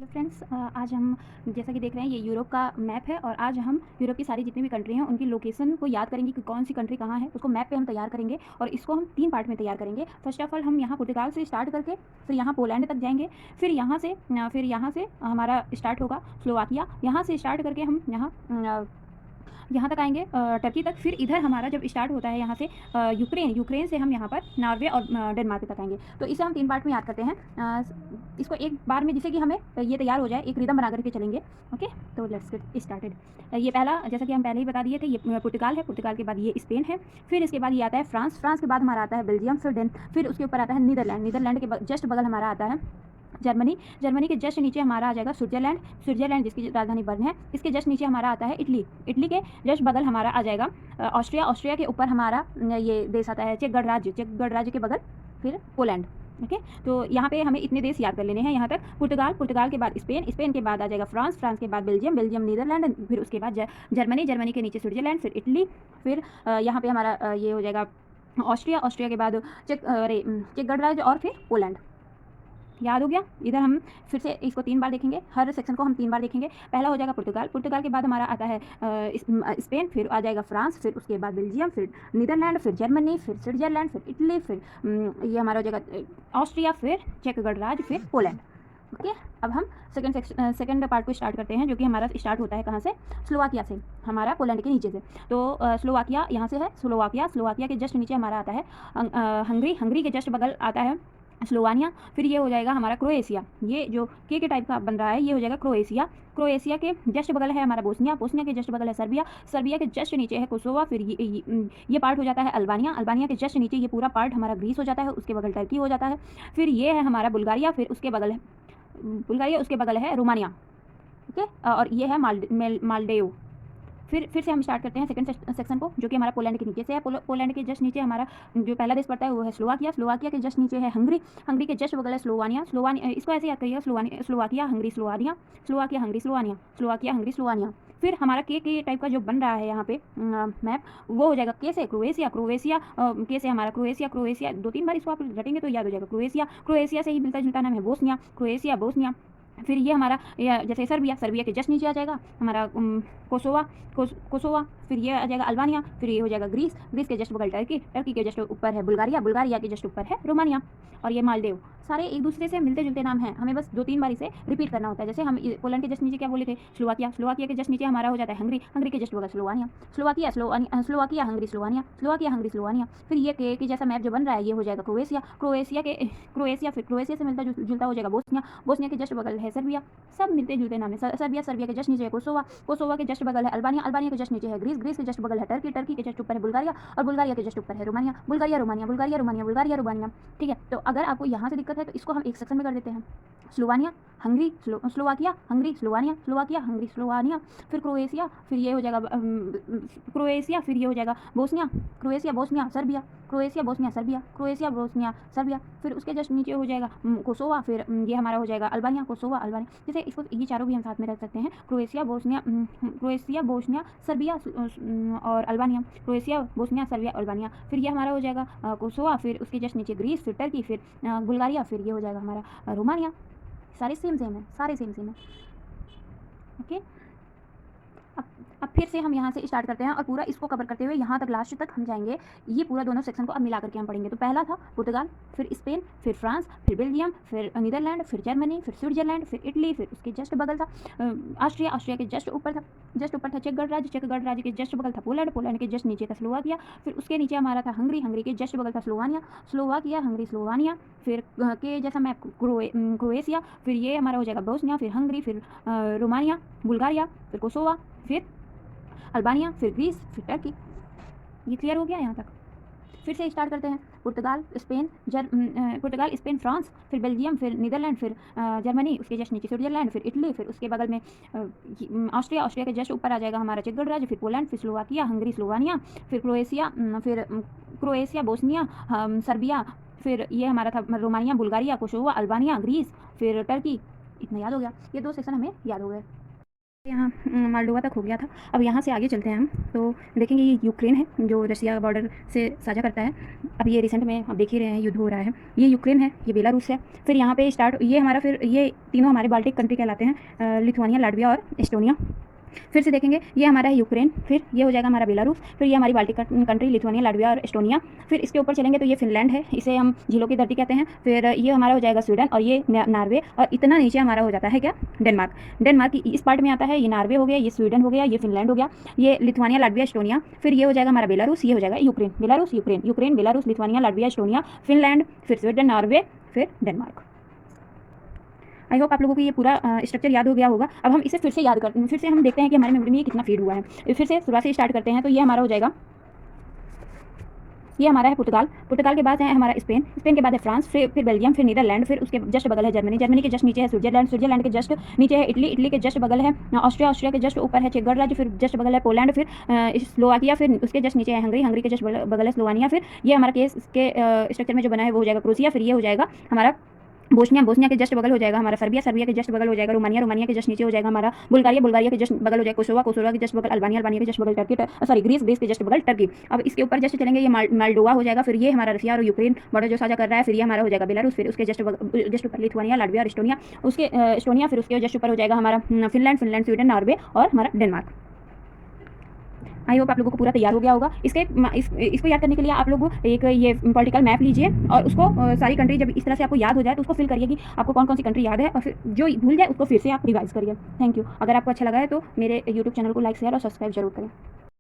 Hello friends, आज हम जैसा कि देख रहे हैं ये यूरोप का मैप है और आज हम यूरोप की सारी जितनी भी कंट्री हैं उनकी लोकेशन को याद करेंगे कि कौन सी कंट्री कहाँ है। उसको मैप पे हम तैयार करेंगे और इसको हम 3 पार्ट में तैयार करेंगे। फर्स्ट ऑफ ऑल हम यहाँ पुर्तगाल से स्टार्ट करके फिर यहाँ पोलैंड तक जाएंगे। फिर यहाँ से हमारा स्टार्ट होगा स्लोवाकिया। यहाँ से स्टार्ट करके हम यहाँ तक आएंगे टर्की तक। फिर इधर हमारा जब स्टार्ट होता है यहाँ से यूक्रेन से हम यहाँ पर नॉर्वे और डेनमार्क तक आएंगे। तो इसे हम 3 पार्ट में याद करते हैं। इसको एक बार में जिससे कि हमें ये तैयार हो जाए, एक रिदम बना करके चलेंगे। ओके, तो लेट्स गेट स्टार्टेड। ये पहला, जैसा कि हम पहले ही बता दिए थे, ये पुर्तगाल है। पुर्तगाल के बाद ये स्पेन है। फिर इसके बाद ये आता है फ्रांस के बाद हमारा आता है बेल्जियम, फिर उसके ऊपर आता है नीदरलैंड के जस्ट बगल हमारा आता है जर्मनी के जस्ट नीचे हमारा आ जाएगा स्विट्जरलैंड जिसकी राजधानी बर्न है। इसके जस्ट नीचे हमारा आता है इटली के जस्ट बगल हमारा आ जाएगा ऑस्ट्रिया के ऊपर हमारा ये देश आता है चेक गणराज्य के बगल फिर पोलैंड। ओके, तो यहाँ पे हमें इतने देश याद कर लेने हैं। यहाँ तक पुर्तगाल के बाद स्पेन के बाद आ जाएगा फ्रांस के बाद बेल्जियम नीदरलैंड, फिर उसके बाद जर्मनी के नीचे स्विट्जरलैंड, फिर इटली, फिर यहाँ पे हमारा ये हो जाएगा ऑस्ट्रिया के बाद चेक गणराज्य और फिर पोलैंड। याद हो गया। इधर हम फिर से इसको 3 बार देखेंगे, हर सेक्शन को हम 3 बार देखेंगे। पहला हो जाएगा पुर्तगाल के बाद हमारा आता है स्पेन, फिर आ जाएगा फ्रांस, फिर उसके बाद बेल्जियम, फिर नीदरलैंड, फिर जर्मनी, फिर स्विट्जरलैंड, फिर इटली, फिर ये हमारा हो जाएगा ऑस्ट्रिया, फिर चेक गणराज्य, फिर पोलैंड। ओके, अब हम सेकंड पार्ट को स्टार्ट करते हैं, जो कि हमारा स्टार्ट होता है कहाँ से? स्लोवाकिया से, हमारा पोलैंड के नीचे से। तो स्लोवाकिया यहाँ से है। स्लोवाकिया के जस्ट नीचे हमारा आता है हंगरी के जस्ट बगल आता है स्लोवानिया। फिर ये हो जाएगा हमारा क्रोएशिया। ये जो के टाइप का बन रहा है ये हो जाएगा क्रोएशिया के जस्ट बगल है हमारा बोस्निया के जस्ट बगल है सर्बिया के जस्ट नीचे है कोसोवा। फिर ये पार्ट हो जाता है अल्बानिया के जस्ट नीचे ये पूरा पार्ट हमारा ग्रीस हो जाता है, उसके बगल टर्की हो जाता है। फिर ये है हमारा बुल्गारिया, फिर उसके बगल है रोमानिया। ओके, और ये है मालदीव। फिर से हम स्टार्ट करते हैं सेकंड सेक्शन को, जो कि हमारा पोलैंड के नीचे से है। पोलैंड के जस्ट नीचे हमारा जो पहला देश पड़ता है वो है स्लोवाकिया के जस्ट नीचे है हंगरी के जस्ट बगल है स्लोवानिया। इसको ऐसे याद करिएगा, स्लोवाकिया हंगरी स्लोवानिया। फिर हमारा के टाइप का जो बन रहा है यहाँ पे मैप, वो हो जाएगा के से क्रोएशिया के से हमारा क्रोएशिया 2-3 बार इसको आप रटेंगे तो याद हो जाएगा। क्रोएशिया से ही मिलता जुलता नाम है बोस्निया। फिर ये हमारा जैसे सर्बिया के जस्ट नीचे आ जाएगा हमारा कोसोवा। फिर ये आ जाएगा अल्बानिया। फिर ये हो जाएगा ग्रीस के जस्ट बगल टर्की के जस्ट ऊपर है बुल्गारिया के जस्ट ऊपर है रोमानिया, और ये मालदीव। सारे एक दूसरे से मिलते जुलते नाम हैं, हमें बस 2-3 बार इसे रिपीट करना होता है। जैसे हम पोलैंड के जस्ट नीचे क्या बोले थे? स्लोवाकिया के जस्ट नीचे हमारा हो जाता है हंगरी के जस्ट बगल स्लोवानिया हंगरी स्लोवानिया। फिर ये के जैसा मैप जो बन रहा है ये हो जाएगा क्रोएशिया। फिर क्रोएशिया से मिलता जुलता हो जाएगा बोस्निया के जस्ट बगल है सर्बिया। सब मिलते जुलते नाम है। सर्बिया के जस्ट नीचे है कोसोवा के जस्ट बगल है अल्बानिया के जस्ट नीचे है ग्रीस के जस्ट बगल है टर्की के जस्ट ऊपर है बुल्गारिया, और बुल्गारिया के जस्ट ऊपर है रोमानिया। रोमानिया। ठीक है, तो अगर आपको यहाँ से दिक्कत है तो इसको हम एक सेक्शन में कर देते हैं। स्लोवाकिया हंगरी स्लोवानिया, फिर क्रोएशिया, फिर ये हो जाएगा फिर ये हो जाएगा बोस्निया सर्बिया। फिर उसके जस्ट नीचे हो जाएगा कोसोवा। फिर ये हमारा हो जाएगा अल्बानिया जैसे इसको ये चारों भी हम साथ में रख सकते हैं, क्रोएशिया बोस्निया सर्बिया और अल्बानिया। फिर ये हमारा हो जाएगा कोसोवा। फिर उसके जस्ट नीचे ग्रीस, फिर टर्की, फिर बुल्गारिया, फिर ये हो जाएगा हमारा रोमानिया। सारे सेम है। ओके, अब फिर से हम यहाँ से स्टार्ट करते हैं और पूरा इसको कवर करते हुए यहाँ तक लास्ट तक हम जाएंगे। ये पूरा दोनों सेक्शन को अब मिला करके हम पढ़ेंगे। तो पहला था पुर्तगाल, फिर स्पेन, फिर फ्रांस, फिर बेल्जियम, फिर नीदरलैंड, फिर जर्मनी, फिर स्विट्जरलैंड, फिर इटली, फिर उसके जस्ट बगल था ऑस्ट्रिया के जस्ट ऊपर था चेक गणराज्य के जस्ट बगल था पोलैंड के जस्ट नीचे था स्लोवाकिया। फिर उसके नीचे हमारा था हंगरी के जस्ट बगल था स्लोवानिया। फिर के जैसा मैप क्रोएशिया। फिर ये हमारा हो जाएगा बोस्निया, फिर हंगरी, फिर रोमानिया, बुल्गारिया, फिर कोसोवा, फिर अल्बानिया, फिर ग्रीस, फिर टर्की। ये क्लियर हो गया यहाँ तक? फिर से स्टार्ट करते हैं। पुर्तगाल, स्पेन, फ्रांस, फिर बेल्जियम, फिर नीदरलैंड, फिर जर्मनी, उसके जस्ट नीचे स्विट्जरलैंड, फिर इटली, फिर उसके बगल में ऑस्ट्रिया के जस्ट ऊपर आ जाएगा हमारा चेक गणराज्य, फिर पोलैंड, फिर स्लोवाकिया हंगरी स्लोवानिया, फिर क्रोएशिया बोस्निया सर्बिया, फिर ये हमारा था Romania Bulgaria Kosovo Albania Greece, फिर टर्की। इतना याद हो गया? ये 2 सेक्शन हमें याद हो गए। यहाँ मोल्डोवा तक हो गया था। अब यहाँ से आगे चलते हैं हम, तो देखेंगे ये यूक्रेन है जो रशिया बॉर्डर से साझा करता है। अब ये रिसेंट में आप देख ही रहे हैं युद्ध हो रहा है। ये यूक्रेन है, ये बेलारूस है। फिर यहाँ पे स्टार्ट ये हमारा, फिर ये तीनों हमारे बाल्टिक कंट्री कहलाते हैं, लिथुआनिया, लाटविया और एस्टोनिया। फिर से देखेंगे ये हमारा है यूक्रेन, फिर ये हो जाएगा हमारा बेलारूस, फिर ये हमारी बाल्टिक कंट्री लिथुआनिया, लाटविया और एस्टोनिया। फिर इसके ऊपर चलेंगे तो ये फिनलैंड है, इसे हम झीलों की धरती कहते हैं। फिर ये हमारा हो जाएगा स्वीडन और ये नॉर्वे, और इतना नीचे हमारा हो जाता है क्या, डेनमार्क। डेनमार्क की इस पार्ट में आता है, ये नॉर्वे हो गया, ये स्वीडन हो गया, ये फिनलैंड हो गया, ये लिथुआनिया, लाटविया, एस्टोनिया। फिर ये हो जाएगा हमारा बेलारूस, ये हो जाएगा Ukraine. Belarus, Ukraine, Ukraine, Belarus, Lithuania, Latvia, Estonia, Finland, फिर स्वीडन, नॉर्वे, फिर डेनमार्क। आई होप आप लोगों को ये पूरा स्ट्रक्चर याद हो गया होगा। अब हम इसे फिर से याद करते हैं, फिर से हम देखते हैं कि हमारे मेमोरी में ये कितना फीड हुआ है। फिर से शुरुआत से स्टार्ट करते हैं, तो ये हमारा हो जाएगा, ये हमारा है पुर्तगाल, पुर्तगाल के बाद है हमारा स्पेन, स्पेन के बाद है फ्रांस, फिर बेल्जियम, फिर नीदरलैंड, फिर उसके जस्ट बगल है जर्मनी, जर्मनी के जस्ट नीचे है स्विट्जरलैंड, स्विट्जरलैंड के जस्ट नीचे है इटली, इटली के जस्ट बगल है ऑस्ट्रिया, ऑस्ट्रिया के जस्ट ऊपर है चेक गणराज्य, फिर जस्ट बगल है पोलैंड, फिर स्लोवाकिया, फिर उसके जस्ट नीचे है हंगरी, हंगरी के जस्ट बगल है स्लोवानिया। फिर ये हमारा केस के स्ट्रक्चर में जो बना है वो हो जाएगा क्रोशिया। फिर ये हो जाएगा हमारा बोस्निया, बोस्निया के जस्ट बगल हो जाएगा हमारा सर्बिया, सर्बिया के जस्ट बगल हो जाएगा रोमानिया, रोमानिया के जस्ट नीचे हो जाएगा हमारा बुल्गारिया, बुल्गारिया के जस्ट बगल हो जाएगा कोसोवा, कोसोवा के जस्ट बगल अल्बानिया, अल्बानिया के जस्ट बगल टर्की, सॉरी ग्रीस, ग्रीस के जस्ट बगल टर्की। अब इसके ऊपर जस्ट चलेंगे, ये मोल्डोवा हो जाएगा। फिर ये हमारा रशिया और यूक्रेन बॉर्डर जो साझा कर रहा है। फिर ये हमारा हो जाएगा बेलारूस, फिर उसके जस्ट ऊपर लिथुआनिया, लाटविया और एस्टोनिया, उसके एस्टोनिया, फिर उसके जस्ट ऊपर हो जाएगा हमारा फिनलैंड, फिनलैंड, स्वीडन, नॉर्वे और हमारा डेनमार्क। आई होप आप लोगों को पूरा तैयार हो गया होगा। इसको याद करने के लिए आप लोग एक ये पॉलिटिकल मैप लीजिए और उसको सारी कंट्री जब इस तरह से आपको याद हो जाए तो उसको फिल करिए कि आपको कौन कौन सी कंट्री याद है, और फिर जो भूल जाए उसको फिर से आप रिवाइज करिए। Thank you. अगर आपको अच्छा लगा है तो मेरे यूट्यूब चैनल को लाइक, शेयर और सब्सक्राइब जरूर करें।